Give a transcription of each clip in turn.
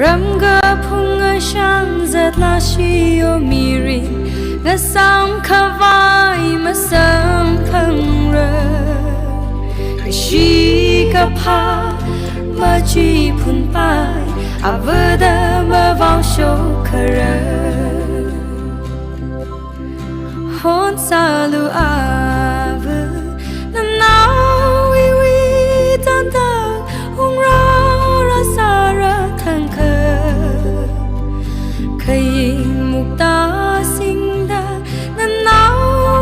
Ram ga phung shang zat la shi o miri nga sam khavai ma sam phang ra shi ka pha ma chi phun pai avada ma vang sho khara hon salu ave na now we tan ta hung ra ra sara thang kha khai mukta singda na now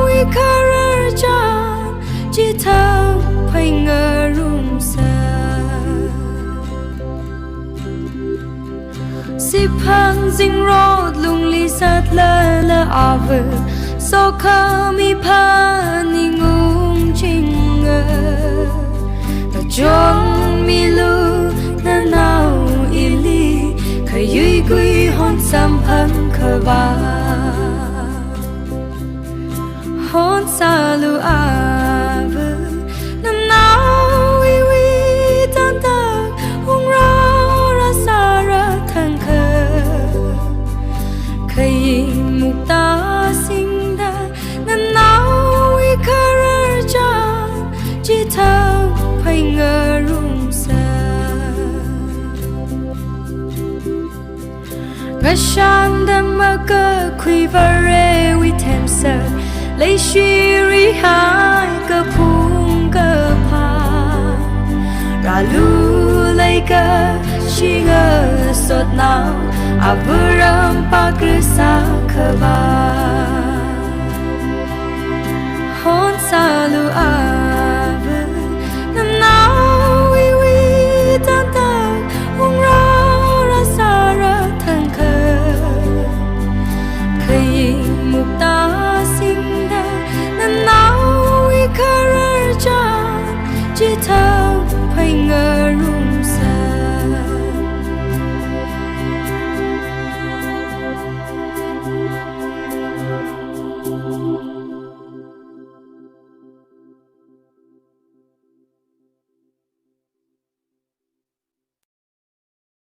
we khara chan chi thang phai ngarum sa si phang jing road lung li sat la la ave so kami pa ni ngung chinga ta jong mi lu na nau ili khayui gui hon sam phang khwa hon salu ave na nau we tan ta hung ra ra sara thang kha khai mukta sing na now we karar cha chi thang phai ngarum sa ga shan da ma ka khui vare we them sa lei shiri hai ka phung ka pha ra lu lai ka shi ga sot now avuram pa krisa khaba hon salu ave na now we tan ta hung ra ra sara thang kha khai mukta singda na now we karar cha chi tha